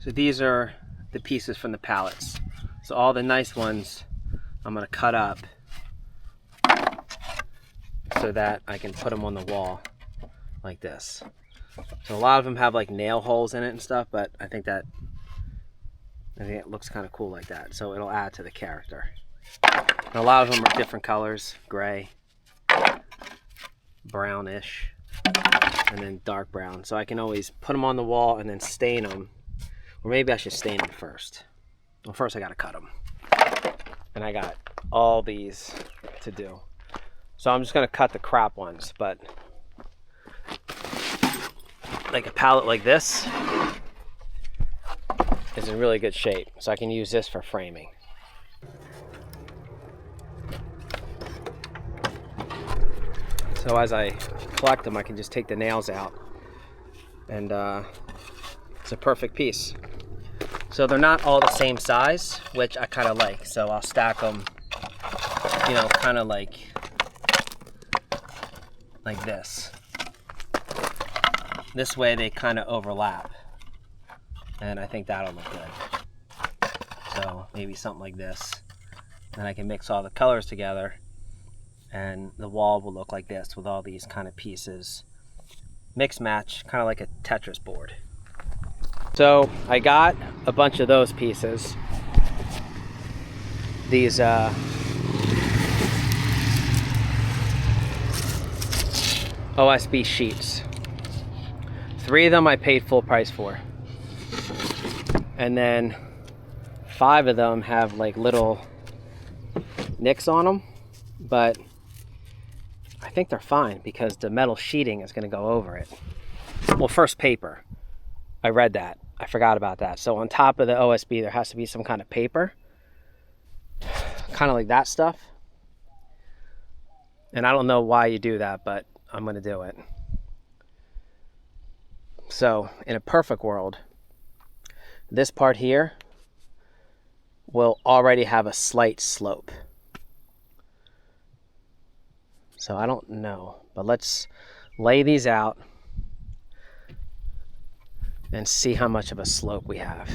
So these are the pieces from the pallets. So all the nice ones I'm going to cut up so that I can put them on the wall like this. So a lot of them have like nail holes in it and stuff, but I think it looks kind of cool like that. So it'll add to the character. And a lot of them are different colors, gray, brownish, and then dark brown. So I can always put them on the wall and then stain them. Or maybe I should stain them first. Well, first I gotta cut them. And I got all these to do. So I'm just gonna cut the crap ones, but like a pallet like this is in really good shape. So I can use this for framing. So as I collect them, I can just take the nails out, and it's a perfect piece. So they're not all the same size, which I kind of like. So I'll stack them, you know, kind of like this. This way they kind of overlap, and I think that'll look good. So maybe something like this. Then I can mix all the colors together, and the wall will look like this with all these kind of pieces. Mix match, kind of like a Tetris board. So I got a bunch of those pieces. These OSB sheets. 3 of them I paid full price for. And then 5 of them have like little nicks on them, but I think they're fine because the metal sheeting is going to go over it. Well, first paper. I read that. I forgot about that. So on top of the OSB, there has to be some kind of paper. Kind of like that stuff. And I don't know why you do that, but I'm going to do it. So in a perfect world, this part here will already have a slight slope. So I don't know, but let's lay these out and see how much of a slope we have.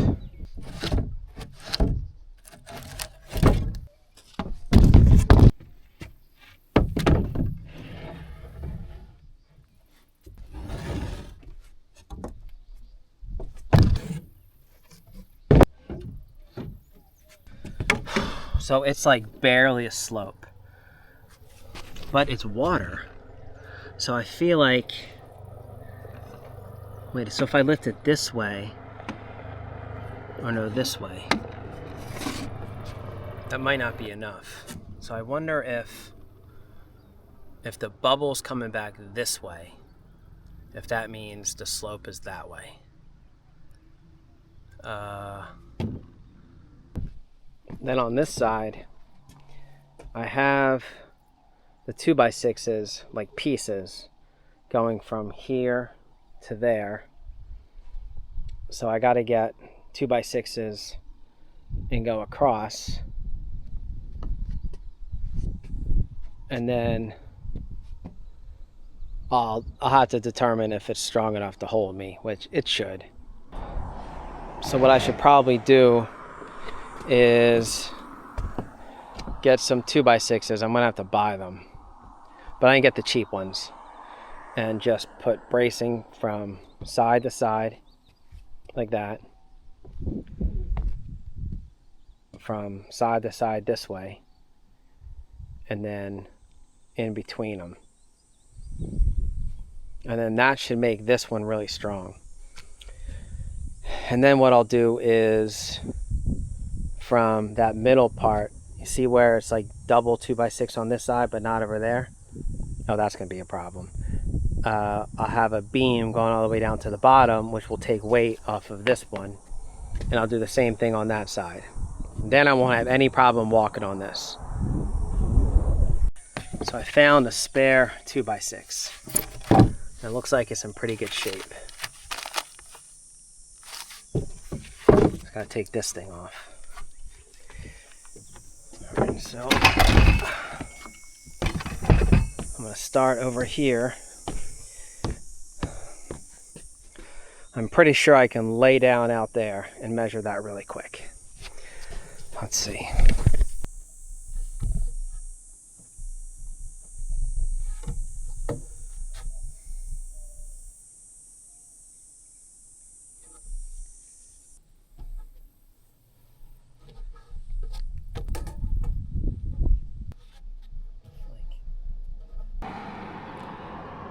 So it's like barely a slope, but it's water. So I feel like, wait, so if I lift it this way, or no, this way, that might not be enough. So I wonder if the bubble's coming back this way, if that means the slope is that way. Then on this side, I have the 2x6s, like pieces, going from here to there. So I got to get 2x6s and go across, and then I'll have to determine if it's strong enough to hold me, which it should. So what I should probably do is get some 2x6s. I'm gonna have to buy them, but I can get the cheap ones, and just put bracing from side to side like that, from side to side this way, and then in between them, and then that should make this one really strong. And then what I'll do is, from that middle part, you see where it's like double 2x6 on this side but not over there? Oh, that's gonna be a problem. I'll have a beam going all the way down to the bottom, which will take weight off of this one, and I'll do the same thing on that side. Then I won't have any problem walking on this. So I found a spare 2x6. It looks like it's in pretty good shape. Just gotta take this thing off. Alright, so I'm gonna start over here. I'm pretty sure I can lay down out there and measure that really quick. Let's see.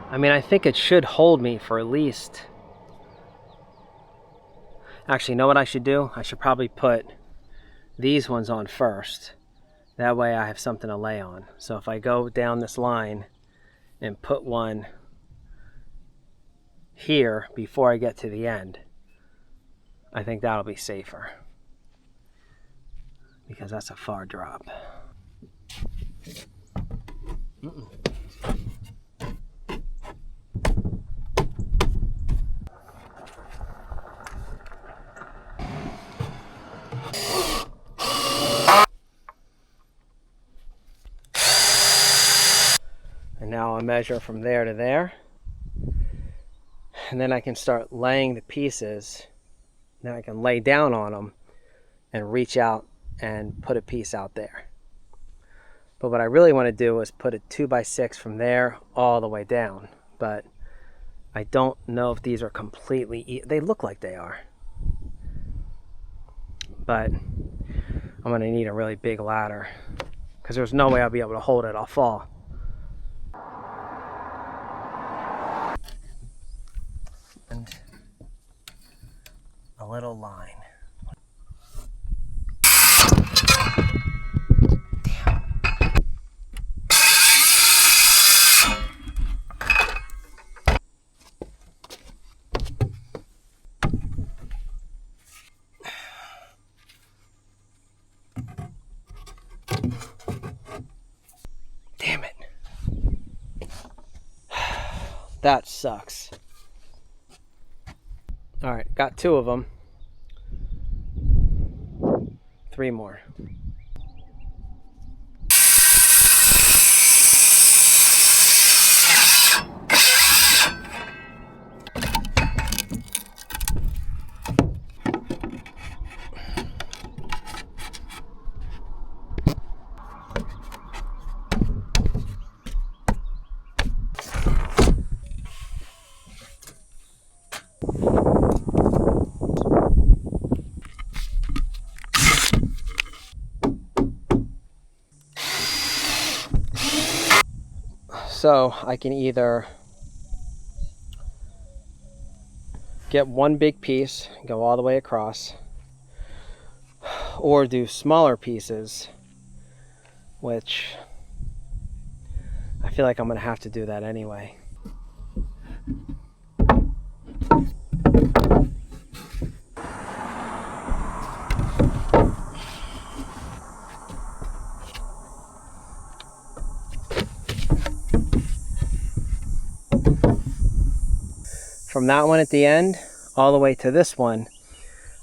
I mean, I think it should hold me for at least... Actually, you know what I should do? I should probably put these ones on first. That way I have something to lay on. So if I go down this line and put one here before I get to the end, I think that'll be safer. Because that's a far drop. And now I'll measure from there to there. And then I can start laying the pieces. Then I can lay down on them and reach out and put a piece out there. But what I really want to do is put a 2x6 from there all the way down. But I don't know if these are completely... They look like they are. But I'm going to need a really big ladder. Because there's no way I'll be able to hold it. I'll fall. And a little line. Damn it. That sucks. All right, got 2 of them. 3 more. So I can either get one big piece, go all the way across, or do smaller pieces, which I feel like I'm going to have to do that anyway. From that one at the end, all the way to this one,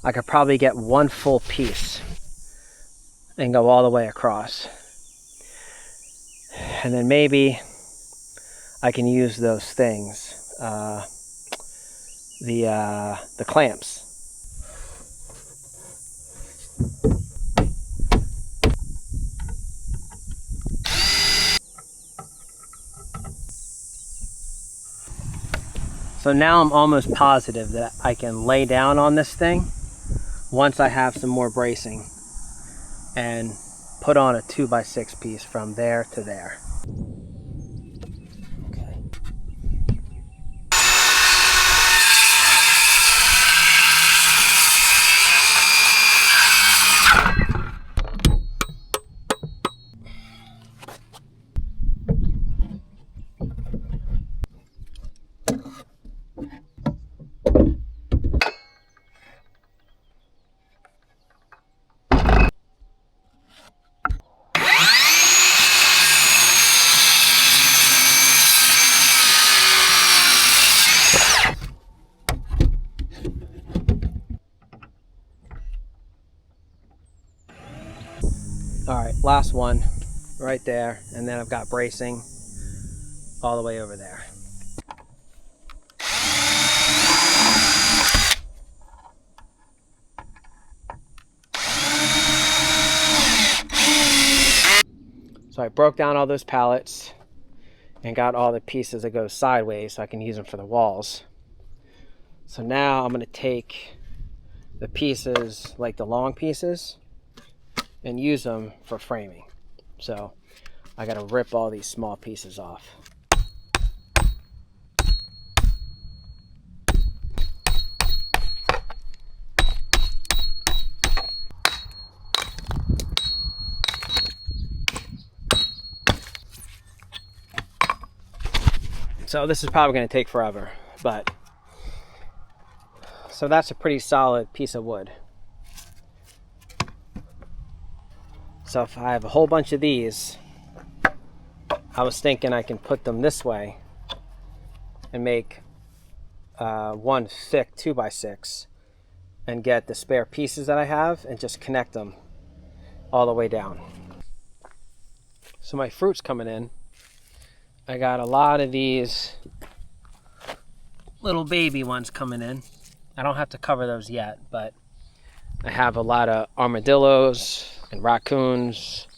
I could probably get one full piece and go all the way across. And then maybe I can use those things, the clamps. So now I'm almost positive that I can lay down on this thing once I have some more bracing and put on a 2x6 piece from there to there. Okay. All right, last one right there, and then I've got bracing all the way over there. So I broke down all those pallets and got all the pieces that go sideways so I can use them for the walls. So now I'm going to take the pieces, like the long pieces, and use them for framing. So I got to rip all these small pieces off. So this is probably going to take forever, but so that's a pretty solid piece of wood. So if I have a whole bunch of these, I was thinking I can put them this way and make one thick 2x6 and get the spare pieces that I have and just connect them all the way down. So my fruit's coming in. I got a lot of these little baby ones coming in. I don't have to cover those yet, but I have a lot of armadillos and raccoons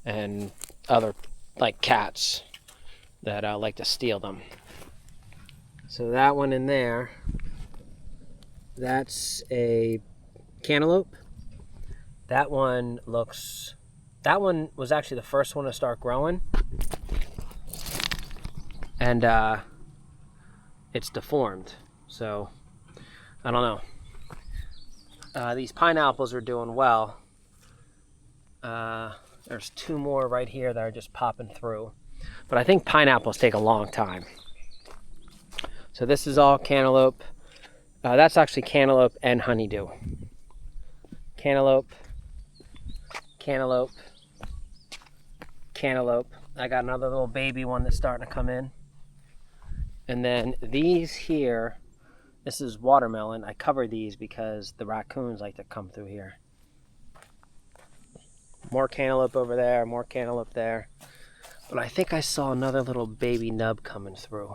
and other like cats that like to steal them. So that one in there, that's a cantaloupe. That one was actually the first one to start growing. And it's deformed, so I don't know. These pineapples are doing well. There's two more right here that are just popping through, but I think pineapples take a long time. So this is all cantaloupe. That's actually cantaloupe and honeydew. Cantaloupe, cantaloupe, cantaloupe. I got another little baby one that's starting to come in. And then these here, this is watermelon. I cover these because the raccoons like to come through here. More cantaloupe over there, more cantaloupe there. But I think I saw another little baby nub coming through.